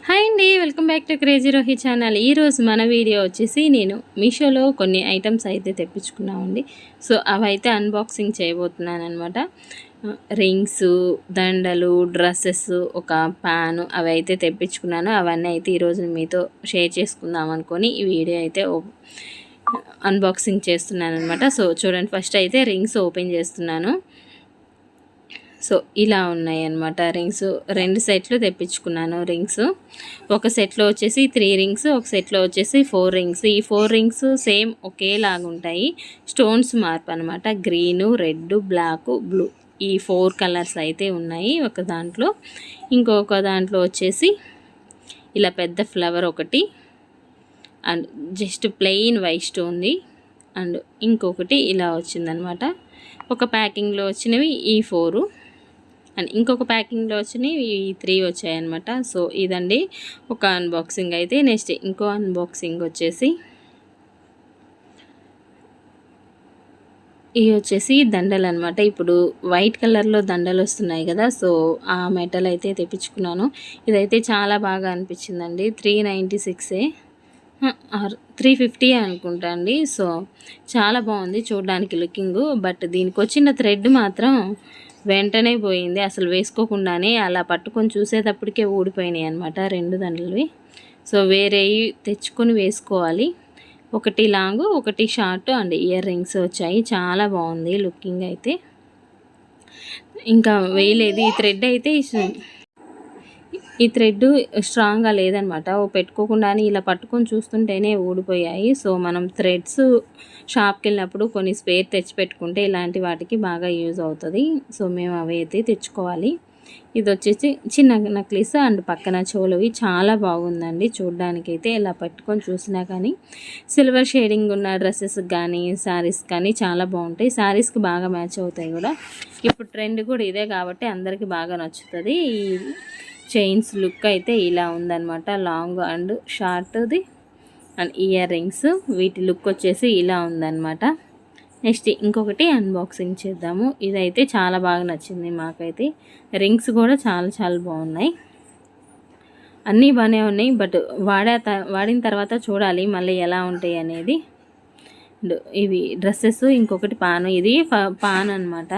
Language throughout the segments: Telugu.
హాయ్ అండి, welcome back to crazy Rohi channel. ఈరోజు మన వీడియో వచ్చేసి నేను మీషోలో కొన్ని ఐటమ్స్ అయితే తెప్పించుకున్నామండి. సో అవైతే అన్బాక్సింగ్ చేయబోతున్నాను అనమాట. రింగ్స్, దండలు, డ్రెస్సెస్, ఒక ప్యాను అవి అయితే తెప్పించుకున్నాను. అవన్నీ అయితే ఈరోజు మీతో షేర్ చేసుకుందాం అనుకొని ఈ వీడియో అయితే అన్బాక్సింగ్ చేస్తున్నాను అనమాట. సో చూడండి, ఫస్ట్ అయితే రింగ్స్ ఓపెన్ చేస్తున్నాను. సో ఇలా ఉన్నాయి అన్నమాట రింగ్స్. 2 సెట్లు తెప్పించుకున్నాను రింగ్స్. ఒక సెట్లో వచ్చేసి 3 రింగ్స్, ఒక సెట్లో వచ్చేసి 4 రింగ్స్. ఈ 4 రింగ్స్ సేమ్ ఒకేలాగా ఉంటాయి. స్టోన్స్ మార్పు అనమాట. గ్రీను, రెడ్, బ్లాక్, బ్లూ, ఈ 4 కలర్స్ అయితే ఉన్నాయి ఒక దాంట్లో. ఇంకొక దాంట్లో వచ్చేసి ఇలా పెద్ద ఫ్లవర్ ఒకటి, అండ్ జస్ట్ ప్లెయిన్ వైట్ స్టోన్ది, అండ్ ఇంకొకటి ఇలా వచ్చిందనమాట. ఒక ప్యాకింగ్లో వచ్చినవి ఈ 4, అండ్ ఇంకొక ప్యాకింగ్లో వచ్చినాయి ఈ 3 వచ్చాయన్నమాట. సో ఇదండి ఒక అన్బాక్సింగ్ అయితే. నెక్స్ట్ ఇంకో అన్బాక్సింగ్ వచ్చేసి ఇవి వచ్చేసి దండలు అనమాట. ఇప్పుడు వైట్ కలర్లో దండలు వస్తున్నాయి కదా, సో ఆ మెటల్ అయితే తెప్పించుకున్నాను. ఇదైతే చాలా బాగా అనిపించిందండి. 396 350 అనుకుంటా అండి. సో చాలా బాగుంది చూడడానికి లుకింగ్. బట్ దీనికి వచ్చిన థ్రెడ్ మాత్రం వెంటనే పోయింది. అసలు వేసుకోకుండానే అలా పట్టుకొని చూసేటప్పటికే ఊడిపోయినాయి అనమాట 2 దండలు. సో వేరేవి తెచ్చుకొని వేసుకోవాలి. ఒకటి లాంగ్, ఒకటి షార్ట్, అండ్ ఇయర్ రింగ్స్ వచ్చాయి. చాలా బాగుంది లుకింగ్ అయితే. ఇంకా వేయలేదు. ఈ థ్రెడ్ స్ట్రాంగ్గా లేదనమాట. పెట్టుకోకుండానే ఇలా పట్టుకొని చూస్తుంటేనే ఊడిపోయాయి. సో మనం థ్రెడ్స్ షాప్కి వెళ్ళినప్పుడు కొన్ని స్పేర్ తెచ్చి పెట్టుకుంటే ఇలాంటి వాటికి బాగా యూజ్ అవుతుంది. సో మేము అవి అయితే తెచ్చుకోవాలి. ఇది వచ్చేసి చిన్న నక్లీస్ అండ్ పక్కన చెవులవి. చాలా బాగుందండి చూడడానికైతే. ఇలా పట్టుకొని చూసినా కానీ సిల్వర్ షేడింగ్ ఉన్న డ్రెస్సెస్ కానీ శారీస్ కానీ చాలా బాగుంటాయి. శారీస్కి బాగా మ్యాచ్ అవుతాయి కూడా. ఇప్పుడు ట్రెండ్ కూడా ఇదే కాబట్టి అందరికీ బాగా నచ్చుతుంది. ఈ చైన్స్ లుక్ అయితే ఇలా ఉందన్నమాట. లాంగ్ అండ్ షార్ట్ది అండ్ ఇయర్ రింగ్స్, వీటి లుక్ వచ్చేసి ఇలా ఉందన్నమాట. నెక్స్ట్ ఇంకొకటి అన్బాక్సింగ్ చేద్దాము. ఇదైతే చాలా బాగా నచ్చింది మాకైతే. రింగ్స్ కూడా చాలా చాలా బాగున్నాయి. అన్నీ బాగానే ఉన్నాయి. బట్ వాడిన తర్వాత చూడాలి మళ్ళీ ఎలా ఉంటాయి అనేది. ఇవి డ్రెస్సెస్, ఇంకొకటి పాను. ఇది పాన్ అనమాట.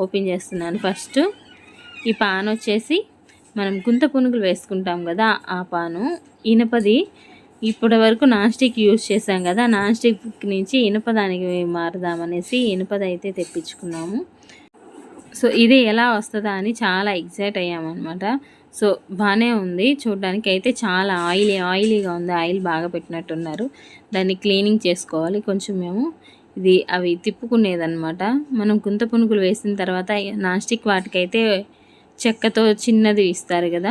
ఓపెన్ చేస్తున్నాను. ఫస్ట్ ఈ పాన్ వచ్చేసి మనం గుంత పునుగులు వేసుకుంటాం కదా, ఆ పాను. ఇనుపది. ఇప్పటి వరకు నాన్ స్టిక్ యూజ్ చేసాం కదా, నాన్ స్టిక్ నుంచి ఇనుపదానికి మారుదామనేసి ఇనుపది అయితే తెప్పించుకున్నాము. సో ఇది ఎలా వస్తుందా అని చాలా ఎగ్జైట్ అయ్యామన్నమాట. సో బాగానే ఉంది చూడడానికి అయితే. చాలా ఆయిలీగా ఉంది. ఆయిల్ బాగా పెట్టినట్టున్నారు. దాన్ని క్లీనింగ్ చేసుకోవాలి కొంచెం మేము. ఇది అవి తిప్పుకునేదన్నమాట. మనం గుంత పునుగులు వేసిన తర్వాత నాన్ స్టిక్ వాటికైతే చెక్కతో చిన్నది ఇస్తారు కదా,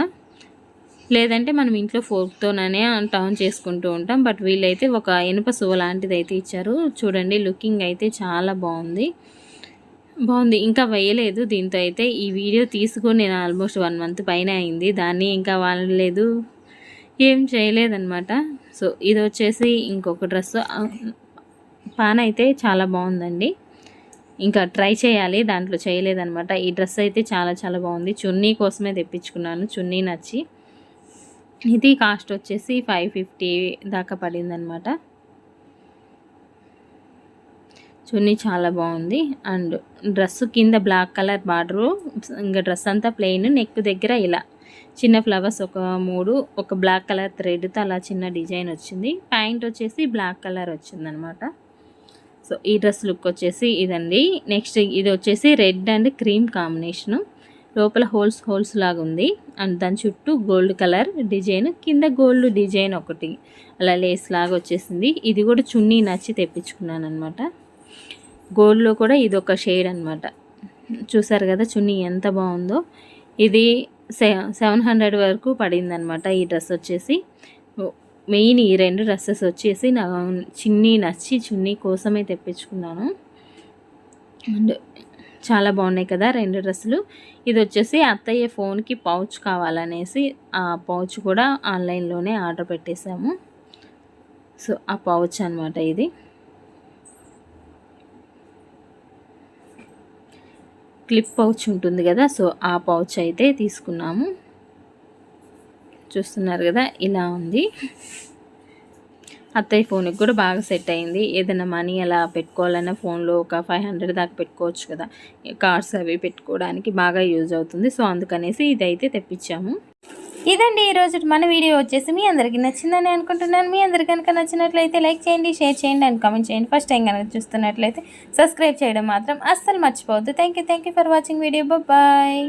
లేదంటే మనం ఇంట్లో ఫోర్క్తోనే టర్న్ చేసుకుంటూ ఉంటాం. బట్ వీళ్ళైతే ఒక ఇనుప సువ లాంటిది అయితే ఇచ్చారు. చూడండి లుకింగ్ అయితే చాలా బాగుంది. ఇంకా వేయలేదు దీంతో అయితే. ఈ వీడియో తీసుకొని నేను ఆల్మోస్ట్ 1 మంత్ పైన అయింది. దాన్ని ఇంకా వాడలేదు, ఏం చేయలేదన్నమాట. సో ఇది వచ్చేసి ఇంకొక డ్రెస్. పాన్ అయితే చాలా బాగుందండి. ఇంకా ట్రై చేయాలి, దాంట్లో చేయలేదన్నమాట. ఈ డ్రెస్ అయితే చాలా చాలా బాగుంది. చున్నీ కోసమే తెప్పించుకున్నాను, చున్నీ నచ్చి. ఇది కాస్ట్ వచ్చేసి 550 దాకా పడిందనమాట. చున్నీ చాలా బాగుంది. అండ్ డ్రెస్ కింద బ్లాక్ కలర్ బార్డరు, ఇంకా డ్రెస్ అంతా ప్లెయిన్. నెక్ దగ్గర ఇలా చిన్న ఫ్లవర్స్ ఒక 3, ఒక బ్లాక్ కలర్ థ్రెడ్తో అలా చిన్న డిజైన్ వచ్చింది. ప్యాంట్ వచ్చేసి బ్లాక్ కలర్ వచ్చిందనమాట. సో ఈ డ్రెస్ లుక్ వచ్చేసి ఇదండి. నెక్స్ట్ ఇది వచ్చేసి రెడ్ అండ్ క్రీమ్ కాంబినేషను. లోపల హోల్స్ లాగా ఉంది. అండ్ దాని చుట్టూ గోల్డ్ కలర్ డిజైన్, కింద గోల్డ్ డిజైన్ ఒకటి అలా లేస్ లాగా వచ్చేసింది. ఇది కూడా చున్నీ నచ్చి తెప్పించుకున్నాను అనమాట. గోల్డ్లో కూడా ఇది ఒక షేడ్ అనమాట. చూసారు కదా చున్నీ ఎంత బాగుందో. ఇది 700 వరకు పడిందనమాట ఈ డ్రెస్ వచ్చేసి. మెయిన్ ఈ 2 డ్రెస్సెస్ వచ్చేసి నా చున్నీ నచ్చి చున్నీ కోసమే తెప్పించుకున్నాను. అండ్ చాలా బాగున్నాయి కదా 2 డ్రెస్సులు. ఇది వచ్చేసి అత్తయ్య ఫోన్కి పౌచ్ కావాలనేసి ఆ పౌచ్ కూడా ఆన్లైన్లోనే ఆర్డర్ పెట్టేశాము. సో ఆ పౌచ్ అనమాట ఇది. క్లిప్ పౌచ్ ఉంటుంది కదా, సో ఆ పౌచ్ అయితే తీసుకున్నాము. చూస్తున్నారు కదా, ఇలా ఉంది. అత్తయ్య ఫోన్కి కూడా బాగా సెట్ అయింది. ఏదైనా మనీ అలా పెట్టుకోవాలన్నా ఫోన్లో ఒక 500 దాకా పెట్టుకోవచ్చు కదా, కార్డ్స్ అవి పెట్టుకోవడానికి బాగా యూజ్ అవుతుంది. సో అందుకనేసి ఇదైతే తెప్పించాము. ఇదండి ఈరోజు మన వీడియో వచ్చేసి. మీ అందరికీ నచ్చిందని అనుకుంటున్నాను. మీ అందరికీ కనుక నచ్చినట్లయితే లైక్ చేయండి, షేర్ చేయండి అండ్ కామెంట్ చేయండి. ఫస్ట్ టైం కనుక చూస్తున్నట్లయితే సబ్స్క్రైబ్ చేయడం మాత్రం అస్సలు మర్చిపోవద్దు. Thank you for watching video. Bye.